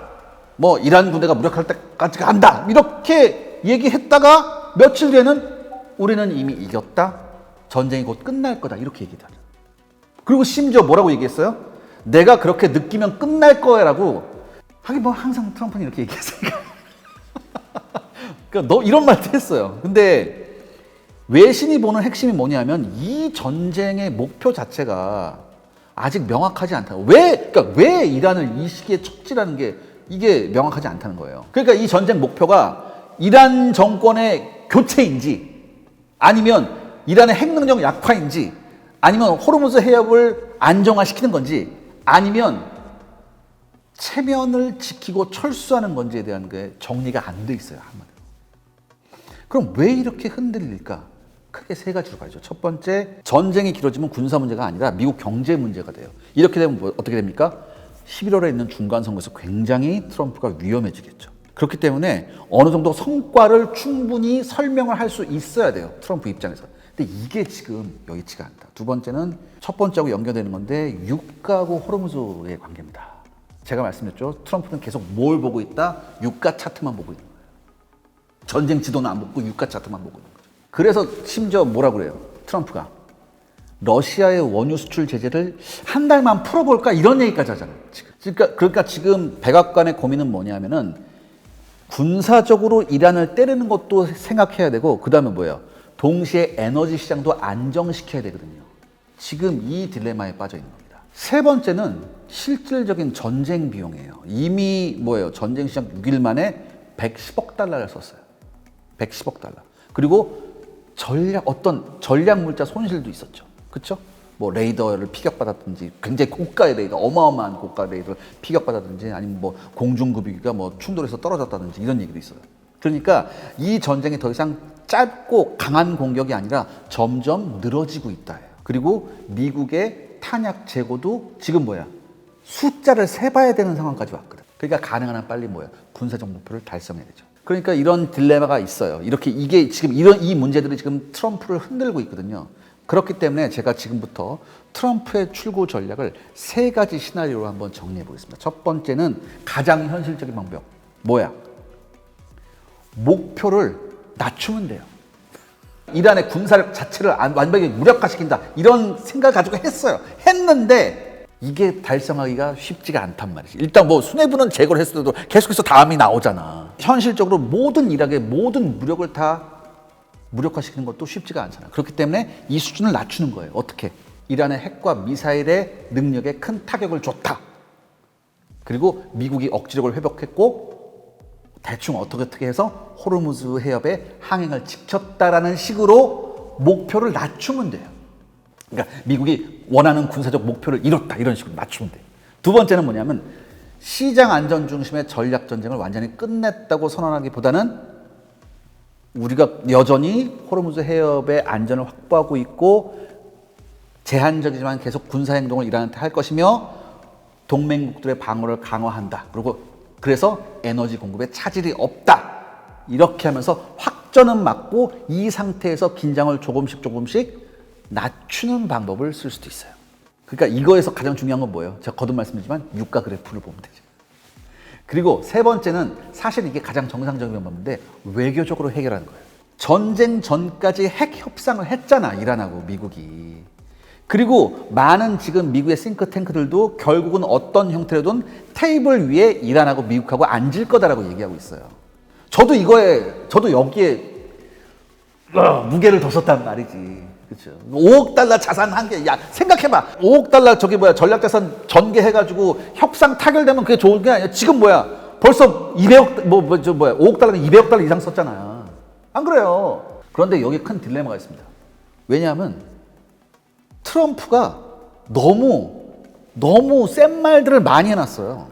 이란 군대가 무력할 때까지 간다. 이렇게 얘기했다가 며칠 뒤에는 우리는 이미 이겼다. 전쟁이 곧 끝날 거다. 이렇게 얘기하죠. 그리고 심지어 뭐라고 얘기했어요? 내가 그렇게 느끼면 끝날 거야라고. 하긴 항상 트럼프는 이렇게 얘기했으니까. 그러니까 이런 말도 했어요. 근데 외신이 보는 핵심이 뭐냐면 이 전쟁의 목표 자체가 아직 명확하지 않다. 왜 이란을 이 시기에 척지라는 게 이게 명확하지 않다는 거예요. 그러니까 이 전쟁 목표가 이란 정권의 교체인지 아니면 이란의 핵능력 약화인지 아니면 호르무즈 해협을 안정화시키는 건지 아니면 체면을 지키고 철수하는 건지에 대한 게 정리가 안 돼 있어요. 한마디로. 그럼 왜 이렇게 흔들릴까? 크게 세 가지로 가죠. 첫 번째, 전쟁이 길어지면 군사 문제가 아니라 미국 경제 문제가 돼요. 이렇게 되면 어떻게 됩니까? 11월에 있는 중간선거에서 굉장히 트럼프가 위험해지겠죠. 그렇기 때문에 어느 정도 성과를 충분히 설명을 할 수 있어야 돼요. 트럼프 입장에서. 근데 이게 지금 여의치가 않다. 두 번째는 첫 번째하고 연결되는 건데 유가하고 호르무즈의 관계입니다. 제가 말씀드렸죠. 트럼프는 계속 뭘 보고 있다? 유가 차트만 보고 있는 거예요. 전쟁 지도는 안 보고 유가 차트만 보고 있는 거죠. 그래서 심지어 뭐라 그래요? 트럼프가 러시아의 원유 수출 제재를 한 달만 풀어볼까 이런 얘기까지 하잖아요. 그러니까 지금 백악관의 고민은 뭐냐면은 군사적으로 이란을 때리는 것도 생각해야 되고 그다음에 뭐예요? 동시에 에너지 시장도 안정시켜야 되거든요. 지금 이 딜레마에 빠져 있는 겁니다. 세 번째는 실질적인 전쟁 비용이에요. 이미 뭐예요? 전쟁 시작 6일 만에 110억 달러를 썼어요. 110억 달러. 그리고 어떤 전략 물자 손실도 있었죠. 그렇죠? 뭐 레이더를 피격받았든지 굉장히 고가의 레이더, 어마어마한 고가 레이더를 피격받았든지 아니면 뭐 공중급유기가 뭐 충돌해서 떨어졌다든지 이런 얘기도 있어요. 그러니까 이 전쟁이 더 이상 짧고 강한 공격이 아니라 점점 늘어지고 있다 해요. 그리고 미국의 탄약 재고도 지금 뭐야? 숫자를 세봐야 되는 상황까지 왔거든. 그러니까 가능한 한 빨리 뭐야? 군사적 목표를 달성해야 되죠. 그러니까 이런 딜레마가 있어요. 이게 지금 이 문제들이 지금 트럼프를 흔들고 있거든요. 그렇기 때문에 제가 지금부터 트럼프의 출구 전략을 세 가지 시나리오로 한번 정리해 보겠습니다. 첫 번째는 가장 현실적인 방법. 뭐야? 목표를 낮추면 돼요. 이란의 군사력 자체를 완벽히 무력화시킨다. 이런 생각을 가지고 했어요. 했는데 이게 달성하기가 쉽지가 않단 말이지. 일단 뭐 수뇌부는 제거를 했어도 계속해서 다음이 나오잖아. 현실적으로 모든 이락의 모든 무력을 다 무력화시키는 것도 쉽지가 않잖아. 그렇기 때문에 이 수준을 낮추는 거예요. 어떻게? 이란의 핵과 미사일의 능력에 큰 타격을 줬다. 그리고 미국이 억지력을 회복했고 대충 어떻게 해서 호르무즈 해협의 항행을 지켰다라는 식으로 목표를 낮추면 돼요. 그러니까 미국이 원하는 군사적 목표를 이뤘다 이런 식으로 낮추면 돼요. 두 번째는 뭐냐면 시장 안전 중심의 전략 전쟁을 완전히 끝냈다고 선언하기보다는 우리가 여전히 호르무즈 해협의 안전을 확보하고 있고 제한적이지만 계속 군사행동을 이란한테 할 것이며 동맹국들의 방어를 강화한다. 그래서 에너지 공급에 차질이 없다. 이렇게 하면서 확전은 막고 이 상태에서 긴장을 조금씩 낮추는 방법을 쓸 수도 있어요. 그러니까 이거에서 가장 중요한 건 뭐예요? 제가 거듭 말씀드리지만 유가 그래프를 보면 되죠. 그리고 세 번째는 사실 이게 가장 정상적인 방법인데 외교적으로 해결하는 거예요. 전쟁 전까지 핵 협상을 했잖아, 이란하고 미국이. 그리고 많은 지금 미국의 싱크탱크들도 결국은 어떤 형태로든 테이블 위에 이란하고 미국하고 앉을 거다라고 얘기하고 있어요. 저도 여기에 무게를 더 썼단 말이지. 그렇죠. 5억 달러 자산 한 개. 야, 생각해봐. 5억 달러 전략자산 전개해가지고 협상 타결되면 그게 좋은 게 아니야. 지금 벌써 200억, 5억 달러는 200억 달러 이상 썼잖아. 안 그래요? 그런데 여기 큰 딜레마가 있습니다. 왜냐하면 트럼프가 너무 센 말들을 많이 해놨어요.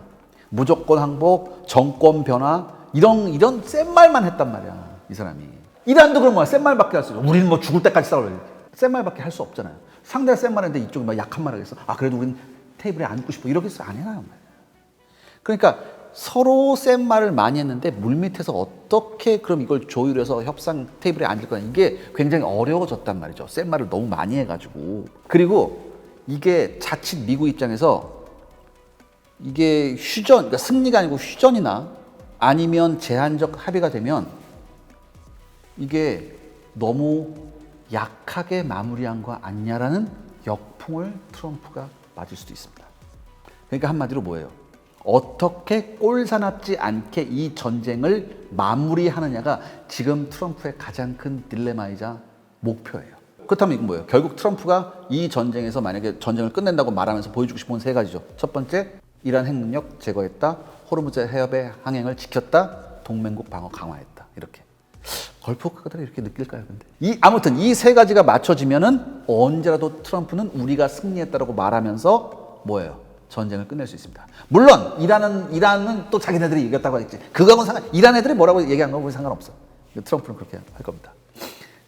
무조건 항복, 정권 변화, 이런 센 말만 했단 말이야, 이 사람이. 이란도 그럼 뭐야? 센 말밖에 할 수 없어. 우리는 뭐 죽을 때까지 싸워야 돼. 센 말밖에 할 수 없잖아요. 상대가 센 말인데 이쪽이 막 약한 말 하겠어. 그래도 우리는 테이블에 앉고 싶어. 이러겠어? 안 해요. 그러니까 서로 센 말을 많이 했는데 물밑에서 어떻게 그럼 이걸 조율해서 협상 테이블에 앉을 거냐. 이게 굉장히 어려워졌단 말이죠. 센 말을 너무 많이 해가지고. 그리고 이게 자칫 미국 입장에서 이게 그러니까 승리가 아니고 휴전이나 아니면 제한적 합의가 되면 이게 너무 약하게 마무리한 거 아니냐라는 역풍을 트럼프가 맞을 수도 있습니다. 그러니까 한마디로 뭐예요? 어떻게 꼴사납지 않게 이 전쟁을 마무리하느냐가 지금 트럼프의 가장 큰 딜레마이자 목표예요. 그렇다면 이건 뭐예요? 결국 트럼프가 이 전쟁에서 만약에 전쟁을 끝낸다고 말하면서 보여주고 싶은 건 세 가지죠. 첫 번째, 이란 핵능력 제거했다. 호르무즈 해협의 항행을 지켰다. 동맹국 방어 강화했다. 이렇게. 걸프 국가들이 이렇게 느낄까요? 근데 아무튼 이 세 가지가 맞춰지면은 언제라도 트럼프는 우리가 승리했다라고 말하면서 뭐예요? 전쟁을 끝낼 수 있습니다. 물론 이란은 또 자기네들이 이겼다고 했지. 그거하고는 이란 애들이 뭐라고 얘기한 거하고는 상관없어. 트럼프는 그렇게 할 겁니다.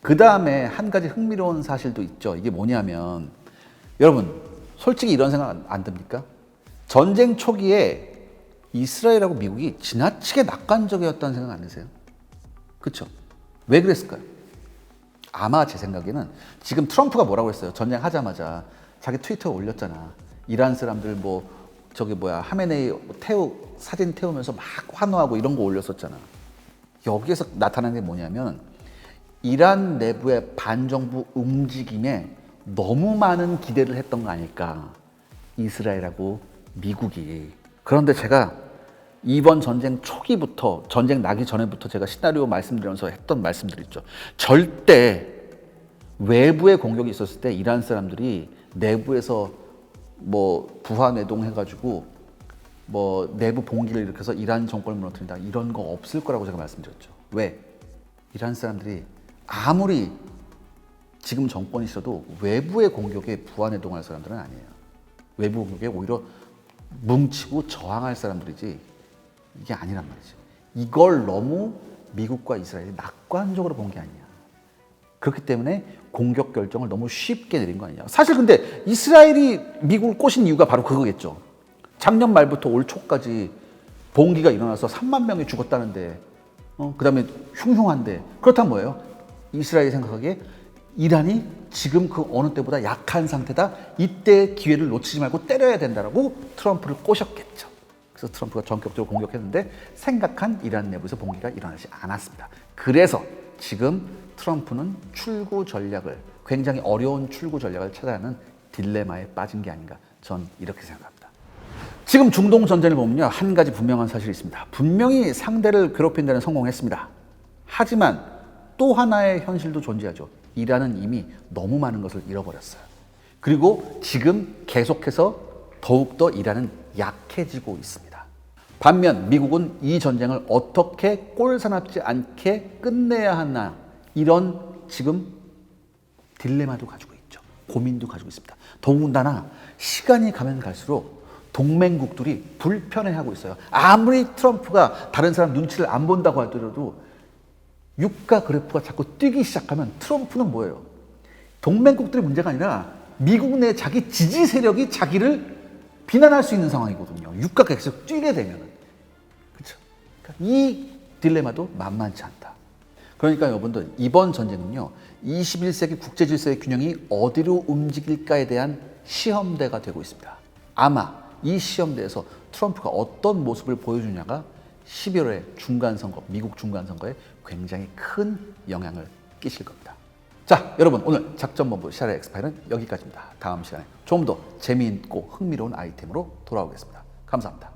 그 다음에 한 가지 흥미로운 사실도 있죠. 이게 뭐냐면 여러분 솔직히 이런 생각 안 듭니까? 전쟁 초기에 이스라엘하고 미국이 지나치게 낙관적이었다는 생각 안 드세요? 그렇죠? 왜 그랬을까요? 아마 제 생각에는 지금 트럼프가 뭐라고 했어요? 전쟁하자마자 자기 트위터에 올렸잖아. 이란 사람들 하메네이 사진 태우면서 막 환호하고 이런 거 올렸었잖아. 여기에서 나타나는 게 뭐냐면 이란 내부의 반정부 움직임에 너무 많은 기대를 했던 거 아닐까. 이스라엘하고 미국이. 그런데 제가 이번 전쟁 초기부터, 전쟁 나기 전에부터 제가 시나리오 말씀드리면서 했던 말씀들 있죠. 절대 외부의 공격이 있었을 때 이란 사람들이 내부에서 부하내동 해가지고 내부 봉기를 일으켜서 이란 정권을 무너뜨린다, 이런 거 없을 거라고 제가 말씀드렸죠. 왜? 이란 사람들이 아무리 지금 정권이 있어도 외부의 공격에 부하내동할 사람들은 아니에요. 외부 공격에 오히려 뭉치고 저항할 사람들이지 이게 아니란 말이지. 이걸 너무 미국과 이스라엘이 낙관적으로 본 게 아니야. 그렇기 때문에 공격 결정을 너무 쉽게 내린 거 아니냐. 사실 근데 이스라엘이 미국을 꼬신 이유가 바로 그거겠죠. 작년 말부터 올 초까지 봉기가 일어나서 3만 명이 죽었다는데, 그 다음에 흉흉한데, 그렇다면 뭐예요? 이스라엘이 생각하기에 이란이 지금 그 어느 때보다 약한 상태다. 이때 기회를 놓치지 말고 때려야 된다라고 트럼프를 꼬셨겠죠. 그래서 트럼프가 전격적으로 공격했는데 생각한 이란 내부에서 봉기가 일어나지 않았습니다. 그래서 지금 트럼프는 굉장히 어려운 출구 전략을 찾아야 하는 딜레마에 빠진 게 아닌가, 전 이렇게 생각합니다. 지금 중동 전쟁을 보면요, 한 가지 분명한 사실이 있습니다. 분명히 상대를 괴롭힌 데는 성공했습니다. 하지만 또 하나의 현실도 존재하죠. 이란은 이미 너무 많은 것을 잃어버렸어요. 그리고 지금 계속해서 더욱더 이란은 약해지고 있습니다. 반면 미국은 이 전쟁을 어떻게 꼴사납지 않게 끝내야 하나, 이런 지금 딜레마도 가지고 있죠. 고민도 가지고 있습니다. 더군다나 시간이 가면 갈수록 동맹국들이 불편해하고 있어요. 아무리 트럼프가 다른 사람 눈치를 안 본다고 하더라도 유가 그래프가 자꾸 뛰기 시작하면 트럼프는 뭐예요? 동맹국들의 문제가 아니라 미국 내 자기 지지 세력이 자기를 비난할 수 있는 상황이거든요. 유가가 계속 뛰게 되면. 그렇죠? 그러니까 이 딜레마도 만만치 않다. 그러니까 여러분들, 이번 전쟁은요, 21세기 국제 질서의 균형이 어디로 움직일까에 대한 시험대가 되고 있습니다. 아마 이 시험대에서 트럼프가 어떤 모습을 보여주냐가 12월에 미국 중간선거에 굉장히 큰 영향을 끼칠 겁니다. 자, 여러분, 오늘 작전본부 샤레 엑스파일은 여기까지입니다. 다음 시간에 좀 더 재미있고 흥미로운 아이템으로 돌아오겠습니다. 감사합니다.